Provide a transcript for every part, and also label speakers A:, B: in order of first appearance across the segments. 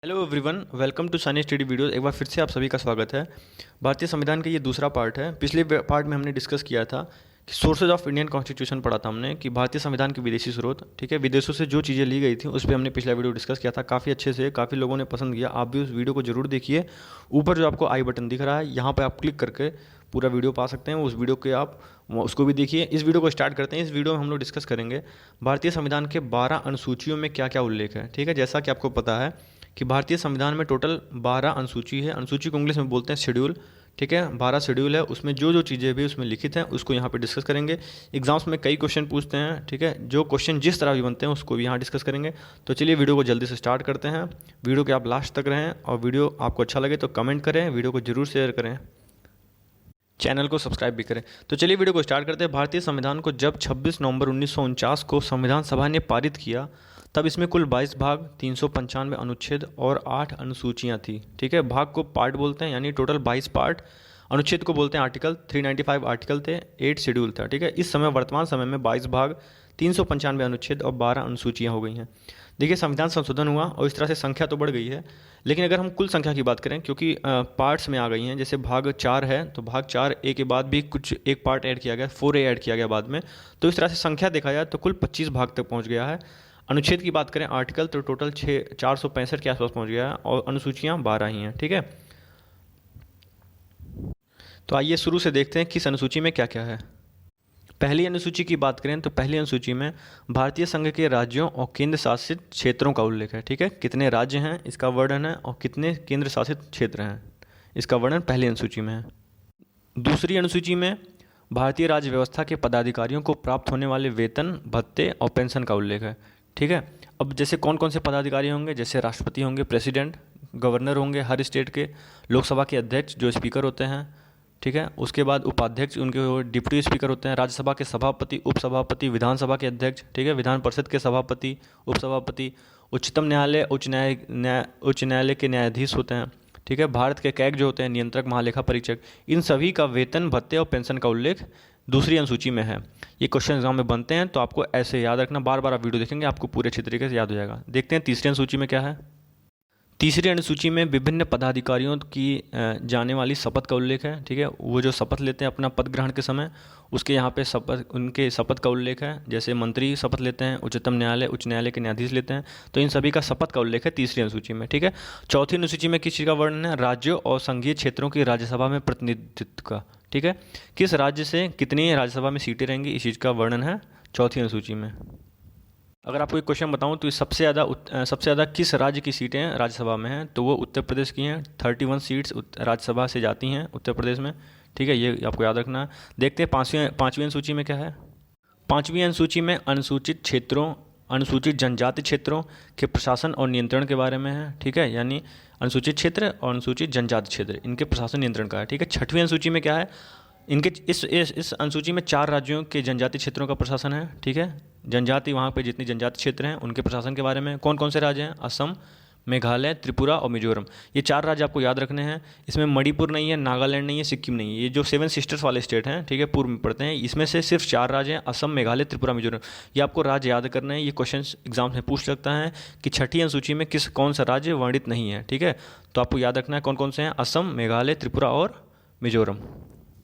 A: Hello everyone, welcome to Sunny study videos. एक बार फिर से आप सभी का स्वागत है। भारतीय संविधान का ये दूसरा पार्ट है। पिछले पार्ट में हमने डिस्कस किया था कि सोर्सेज ऑफ इंडियन कॉन्स्टिट्यूशन पढ़ा था हमने कि भारतीय संविधान के विदेशी स्रोत, ठीक है, विदेशों से जो चीज़ें ली गई थी उस पर हमने पिछला वीडियो डिस्कस किया था। काफ़ी अच्छे से काफ़ी लोगों ने पसंद किया। आप भी उस वीडियो को जरूर देखिए। ऊपर जो आपको आई बटन दिख रहा है यहाँ पर आप क्लिक करके पूरा वीडियो पा सकते हैं। उस वीडियो के आप उसको भी देखिए। इस वीडियो को स्टार्ट करते हैं। इस वीडियो में हम लोग डिस्कस करेंगे भारतीय संविधान के 12 अनुसूचियों में क्या क्या उल्लेख है। ठीक है, जैसा कि आपको पता है कि भारतीय संविधान में टोटल 12 अनुसूची है। अनुसूची को इंग्लिश में बोलते हैं शेड्यूल। ठीक है, 12 शेड्यूल है। उसमें जो जो चीज़ें भी उसमें लिखित हैं उसको यहाँ पे डिस्कस करेंगे। एग्जाम्स में कई क्वेश्चन पूछते हैं। ठीक है, जो क्वेश्चन जिस तरह भी बनते हैं उसको भी यहाँ डिस्कस करेंगे। तो चलिए वीडियो को जल्दी से स्टार्ट करते हैं। वीडियो के आप लास्ट तक रहें और वीडियो आपको अच्छा लगे तो कमेंट करें, वीडियो को जरूर शेयर करें, चैनल को सब्सक्राइब भी करें। तो चलिए वीडियो को स्टार्ट करते हैं। भारतीय संविधान को जब 26 नवंबर 1949 को संविधान सभा ने पारित किया तब इसमें कुल 22 भाग, 395 अनुच्छेद और 8 अनुसूचियां थी। ठीक है, भाग को पार्ट बोलते हैं, यानी टोटल 22 पार्ट। अनुच्छेद को बोलते हैं आर्टिकल। 395 आर्टिकल थे, 8 शेड्यूल था। ठीक है, इस समय वर्तमान समय में 22 भाग, 395 अनुच्छेद और 12 अनुसूचियाँ हो गई हैं। देखिए, संविधान संशोधन हुआ और इस तरह से संख्या तो बढ़ गई है, लेकिन अगर हम कुल संख्या की बात करें, क्योंकि पार्ट्स में आ गई हैं, जैसे भाग 4 है तो भाग 4A के बाद भी कुछ एक पार्ट ऐड किया गया, 4A ऐड किया गया बाद में। तो इस तरह से संख्या देखा जाए तो कुल 25 भाग तक पहुंच गया है। अनुच्छेद की बात करें आर्टिकल तो टोटल 465 के आसपास पहुंच गया है और अनुसूचियां 12 ही हैं। ठीक है, तो आइए शुरू से देखते हैं किस अनुसूची में क्या क्या है। पहली अनुसूची की बात करें तो पहली अनुसूची में भारतीय संघ के राज्यों और केंद्र शासित क्षेत्रों का उल्लेख है। ठीक है, कितने राज्य हैं इसका वर्णन है और कितने केंद्र शासित क्षेत्र हैं इसका वर्णन पहली अनुसूची में है। दूसरी अनुसूची में भारतीय राज्य व्यवस्था के पदाधिकारियों को प्राप्त होने वाले वेतन, भत्ते और पेंशन का उल्लेख है। ठीक है, अब जैसे कौन कौन से पदाधिकारी होंगे, जैसे राष्ट्रपति होंगे, प्रेसिडेंट, गवर्नर होंगे हर स्टेट के, लोकसभा के अध्यक्ष जो स्पीकर होते हैं। ठीक है, उसके बाद उपाध्यक्ष उनके डिप्टी स्पीकर होते हैं, राज्यसभा के सभापति, उपसभापति, विधानसभा के अध्यक्ष, ठीक है, विधान परिषद के सभापति, उपसभापति, उच्चतम न्यायालय, उच्च न्यायालय के न्यायाधीश होते हैं। ठीक है, भारत के कैग जो होते हैं, नियंत्रक, महालेखा परीक्षक, इन सभी का वेतन, भत्ते और पेंशन का उल्लेख दूसरी अनुसूची में है। ये क्वेश्चन एग्जाम में बनते हैं तो आपको ऐसे याद रखना, बार बार आप वीडियो देखेंगे आपको पूरे अच्छी तरीके से याद हो जाएगा। देखते हैं तीसरी अनुसूची में क्या है। तीसरी अनुसूची में विभिन्न पदाधिकारियों की जाने वाली शपथ का उल्लेख है। ठीक है, वो जो शपथ लेते हैं अपना पद ग्रहण के समय, उसके यहाँ पे शपथ, उनके शपथ का उल्लेख है। जैसे मंत्री शपथ लेते हैं, उच्चतम न्यायालय, उच्च न्यायालय के न्यायाधीश लेते हैं, तो इन सभी का शपथ का उल्लेख है तीसरी अनुसूची में। ठीक है, चौथी अनुसूची में किस चीज़ का वर्णन है, राज्यों और संघीय क्षेत्रों की राज्यसभा में प्रतिनिधित्व का। ठीक है, किस राज्य से कितनी राज्यसभा में सीटें रहेंगी इस चीज़ का वर्णन है चौथी अनुसूची में। अगर आपको एक क्वेश्चन बताऊं तो सबसे ज़्यादा किस राज्य की सीटें राज्यसभा में हैं, तो वो उत्तर प्रदेश की हैं। 31 सीट्स राज्यसभा से जाती हैं उत्तर प्रदेश में। ठीक है, ये आपको याद रखना है। देखते हैं पाँचवीं अनुसूची में क्या है। पाँचवीं अनुसूची में अनुसूचित क्षेत्रों, अनुसूचित जनजाति क्षेत्रों के प्रशासन और नियंत्रण के बारे में है। ठीक है, यानी अनुसूचित क्षेत्र और अनुसूचित जनजाति क्षेत्र, इनके प्रशासन नियंत्रण का है। ठीक है, छठवीं अनुसूची में क्या है, इनके इस अनुसूची में 4 राज्यों के जनजाति क्षेत्रों का प्रशासन है। ठीक है, जनजाति वहाँ पे जितनी जनजाति क्षेत्र हैं उनके प्रशासन के बारे में। कौन कौन से राज्य हैं, असम, मेघालय, त्रिपुरा और मिजोरम, ये 4 राज्य आपको याद रखने हैं। इसमें मणिपुर नहीं है, नागालैंड नहीं है, सिक्किम नहीं है, ये जो 7 सिस्टर्स वाले स्टेट हैं, ठीक है, पूर्व में पड़ते हैं, इसमें से सिर्फ 4 राज्य हैं, असम, मेघालय, त्रिपुरा, मिजोरम। ये आपको राज्य याद करना है। ये क्वेश्चन एग्जाम में पूछ सकता है कि छठी अनुसूची में कौन सा राज्य वर्णित नहीं है। ठीक है, तो आपको याद रखना है कौन कौन से हैं, असम, मेघालय, त्रिपुरा और मिजोरम।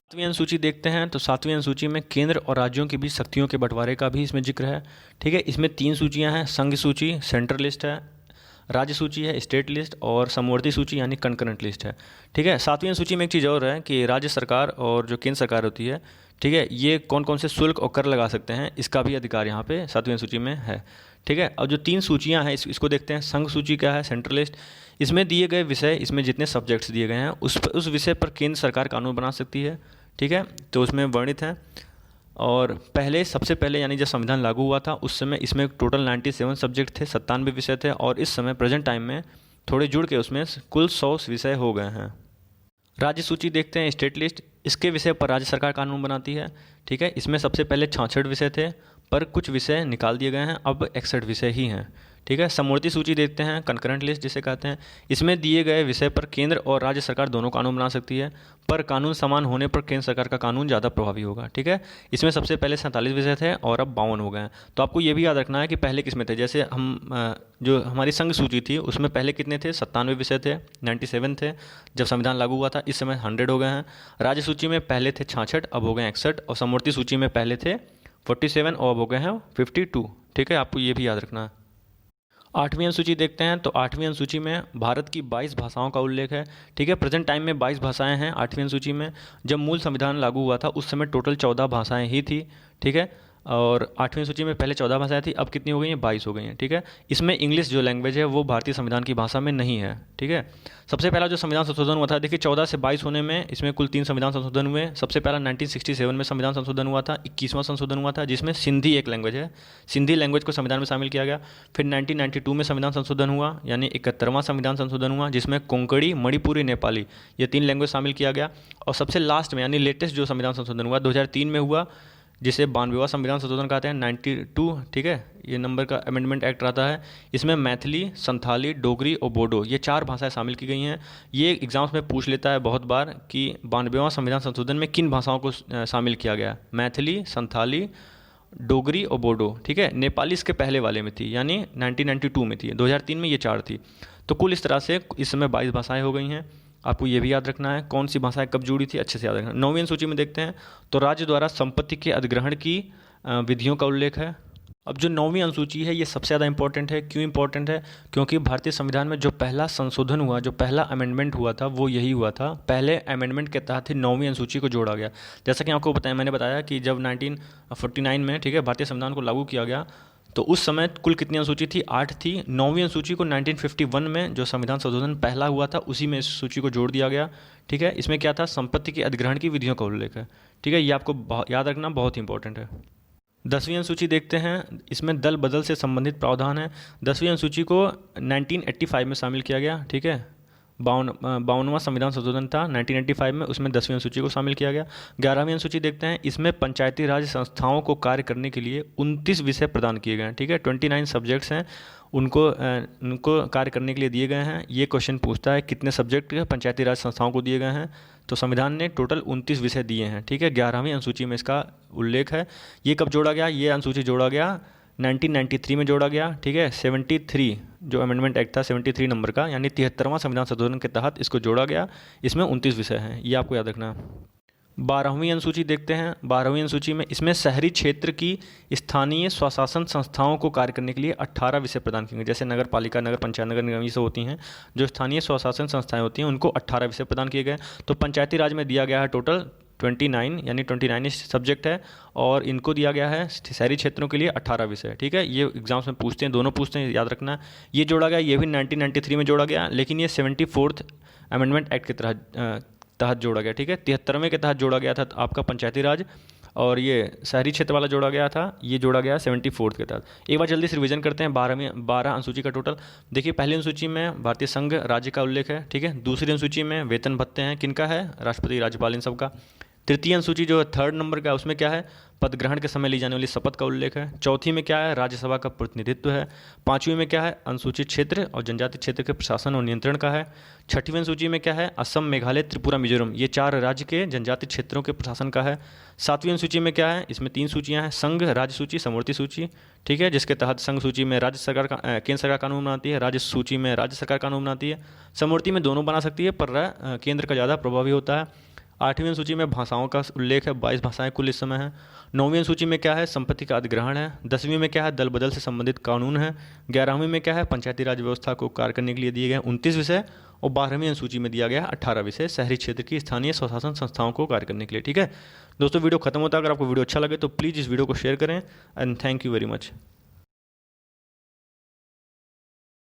A: सातवीं अनुसूची देखते हैं तो सातवीं अनुसूची में केंद्र और राज्यों के बीच शक्तियों के बंटवारे का भी इसमें जिक्र है। ठीक है, इसमें 3 सूचियां हैं, संघ सूची, सेंट्रल लिस्ट है, राज्य सूची है, स्टेट लिस्ट, और समवर्ती सूची यानी कंकरेंट लिस्ट है। ठीक है, सातवीं अनुसूची में एक चीज़ और है कि राज्य सरकार और जो केंद्र सरकार होती है, ठीक है, ये कौन कौन से शुल्क और कर लगा सकते हैं, इसका भी अधिकार यहाँ पे सातवीं अनुसूची में है। ठीक है, और जो 3 सूचियाँ हैं इसको देखते हैं। संघ सूची क्या है, सेंट्रल लिस्ट, इसमें दिए गए विषय, इसमें जितने सब्जेक्ट्स दिए गए हैं उस विषय पर केंद्र सरकार कानून बना सकती है। ठीक है, तो उसमें वर्णित है। और सबसे पहले यानी जब संविधान लागू हुआ था उस समय इसमें टोटल 97 सब्जेक्ट थे, 97 विषय थे, और इस समय प्रेजेंट टाइम में थोड़े जुड़ के उसमें कुल 100 विषय हो गए हैं। राज्य सूची देखते हैं, स्टेट लिस्ट, इसके विषय पर राज्य सरकार कानून बनाती है। ठीक है, इसमें सबसे पहले 66 विषय थे पर कुछ विषय निकाल दिए गए हैं, अब 61 विषय ही हैं। ठीक है। समवर्ती सूची देखते हैं, कंकरेंट लिस्ट जिसे कहते हैं। इसमें दिए गए विषय पर केंद्र और राज्य सरकार दोनों कानून बना सकती है, पर कानून समान होने पर केंद्र सरकार का कानून ज़्यादा प्रभावी होगा। ठीक है। इसमें सबसे पहले 47 विषय थे और अब 52 हो गए हैं। तो आपको ये भी याद रखना है कि पहले किसमें थे। जैसे जो हमारी संघ सूची थी उसमें पहले कितने थे, 97 विषय थे, 97 थे जब संविधान लागू हुआ था। इस समय 100 हो गए हैं। राज्य सूची में पहले थे 66, अब हो गए 61, और समवर्ती सूची में पहले थे 47 और अब हो गए हैं 52। ठीक है, आपको ये भी याद रखना है। 8वीं अनुसूची देखते हैं। तो 8वीं अनुसूची में भारत की 22 भाषाओं का उल्लेख है। ठीक है, प्रेजेंट टाइम में 22 भाषाएं हैं 8वीं अनुसूची में। जब मूल संविधान लागू हुआ था उस समय टोटल 14 भाषाएं ही थी। ठीक है, और 8वीं सूची में पहले 14 भाषाएं थी, अब कितनी हो गई हैं, 22 हो गई हैं। ठीक है, इसमें इंग्लिश जो लैंग्वेज है वो भारतीय संविधान की भाषा में नहीं है। ठीक है, सबसे पहला जो संविधान संशोधन हुआ था, देखिए 14 से 22 होने में इसमें कुल 3 संविधान संशोधन हुए। सबसे पहला 1967 में संविधान संशोधन हुआ था, 21वां संशोधन हुआ था जिसमें सिंधी एक लैंग्वेज है, सिंधी लैंग्वेज को संविधान में शामिल किया गया। फिर 1992 में संविधान संशोधन हुआ, यानी 71वां संविधान संशोधन हुआ जिसमें कोंकणी, मणिपुरी, नेपाली ये 3 लैंग्वेज शामिल किया गया। और सबसे लास्ट में यानी लेटेस्ट जो संविधान संशोधन हुआ 2003 में हुआ, जिसे 92वां संविधान संशोधन कहते हैं, 92। ठीक है, ये नंबर का अमेंडमेंट एक्ट रहता है। इसमें मैथिली, संथाली, डोगरी और बोडो ये 4 भाषाएं शामिल की गई हैं। ये एग्जाम्स में पूछ लेता है बहुत बार कि 92वां संविधान संशोधन में किन भाषाओं को शामिल किया गया। मैथिली, संथाली, डोगरी और बोडो। ठीक है, नेपाली इसके पहले वाले में थी, यानी 1992 में थी, 2003 में ये 4 थी। तो कुल इस तरह से इस समय 22 भाषाएँ हो गई हैं। आपको ये भी याद रखना है कौन सी भाषाएं कब जुड़ी थी, अच्छे से याद रखना। 9वीं सूची में देखते हैं। तो राज्य द्वारा संपत्ति के अधिग्रहण की विधियों का उल्लेख है। अब जो 9वीं अनुसूची है ये सबसे ज़्यादा इंपॉर्टेंट है। क्यों इंपॉर्टेंट है? क्योंकि भारतीय संविधान में जो पहला संशोधन हुआ, जो पहला अमेंडमेंट हुआ था वो यही हुआ था। पहले अमेंडमेंट के तहत ही 9वीं अनुसूची को जोड़ा गया। जैसा कि आपको मैंने बताया कि जब 1949 में, ठीक है, भारतीय संविधान को लागू किया गया तो उस समय कुल कितनी अनुसूची थी, 8 थी। 9वीं अनुसूची को 1951 में जो संविधान संशोधन पहला हुआ था उसी में इस सूची को जोड़ दिया गया। ठीक है, इसमें क्या था, संपत्ति के अधिग्रहण की विधियों का उल्लेख है। ठीक है, ये आपको याद रखना बहुत इंपॉर्टेंट है। 10वीं अनुसूची देखते हैं। इसमें दल बदल से संबंधित प्रावधान है। 10वीं अनुसूची को 1985 में शामिल किया गया। ठीक है, 52वां संविधान संशोधन था 1985 में, उसमें 10वीं अनुसूची को शामिल किया गया। 11वीं अनुसूची देखते हैं। इसमें पंचायती राज संस्थाओं को कार्य करने के लिए 29 विषय प्रदान किए गए हैं। ठीक है, 29 सब्जेक्ट्स हैं, उनको कार्य करने के लिए दिए गए हैं। ये क्वेश्चन पूछता है कितने सब्जेक्ट पंचायती राज संस्थाओं को दिए गए हैं। तो संविधान ने टोटल 29 विषय दिए हैं। ठीक है, 11वीं अनुसूची में इसका उल्लेख है। ये कब जोड़ा गया, ये अनुसूची जोड़ा गया 1993 में जोड़ा गया। ठीक है, 73 जो अमेंडमेंट एक्ट था 73 नंबर का, यानी 73वां संविधान संशोधन के तहत इसको जोड़ा गया। इसमें 29 विषय हैं, ये आपको याद रखना है। 12वीं अनुसूची देखते हैं। 12वीं अनुसूची में इसमें शहरी क्षेत्र की स्थानीय स्वशासन संस्थाओं को कार्य करने के लिए 18 विषय प्रदान किए गए। जैसे नगर पालिका, नगर पंचायत, नगर निगम ये सब होती हैं, जो स्थानीय स्वशासन संस्थाएं होती हैं उनको 18 विषय प्रदान किए गए। तो पंचायती राज में दिया गया है टोटल 29, यानी 29 सब्जेक्ट है, और इनको दिया गया है शहरी क्षेत्रों के लिए 18 विषय। ठीक है, ये एग्जाम्स में पूछते हैं, दोनों पूछते हैं, याद रखना। ये जोड़ा गया, ये भी 1993 में जोड़ा गया, लेकिन ये 74th अमेंडमेंट एक्ट के तहत जोड़ा गया। ठीक है, 73वें के तहत जोड़ा गया था आपका पंचायती राज, और ये शहरी क्षेत्र वाला जोड़ा गया था, ये जोड़ा गया 74th के तहत। एक बार जल्दी से रिवीजन करते हैं 12 अनुसूची का टोटल। देखिए, पहली अनुसूची में भारतीय संघ राज्य का उल्लेख है। ठीक है, दूसरी अनुसूची में वेतन भत्ते हैं, किनका है, राष्ट्रपति, राज्यपाल, इन सब का। तृतीय अनुसूची जो 3rd नंबर का, उसमें क्या है, पद ग्रहण के समय ली जाने वाली शपथ का उल्लेख है। चौथी में क्या है, राज्यसभा का प्रतिनिधित्व है। 5वीं में क्या है, अनुसूचित क्षेत्र और जनजाति क्षेत्र के प्रशासन और नियंत्रण का है। 6वीं अनुसूची में क्या है, असम, मेघालय, त्रिपुरा, मिजोरम ये 4 राज्य के जनजाति क्षेत्रों के प्रशासन का है। 7वीं अनुसूची में क्या है, इसमें 3 सूचियाँ हैं, संघ, राज्य सूची, समवर्ती सूची। ठीक है, जिसके तहत संघ सूची में राज्य सरकार का केंद्र सरकार कानून बनाती है, राज्य सूची में राज्य सरकार कानून बनाती है। समवर्ती में दोनों बना सकती है, पर केंद्र का ज़्यादा प्रभावी होता है। 8वीं सूची में भाषाओं का उल्लेख है, 22 भाषाएं कुल इस समय हैं। 9वीं सूची में क्या है, संपत्ति का अधिग्रहण है। 10वीं में क्या है, दल बदल से संबंधित कानून है। 11वीं में क्या है, पंचायती राज व्यवस्था को कार्य करने के लिए दिए गए 29 विषय, और 12वीं सूची में दिया गया 18 विषय शहरी क्षेत्र की स्थानीय स्वशासन संस्थाओं को कार्य करने के लिए। ठीक है दोस्तों, वीडियो खत्म होता है। अगर आपको वीडियो अच्छा लगे तो प्लीज़ इस वीडियो को शेयर करें, and thank you very much.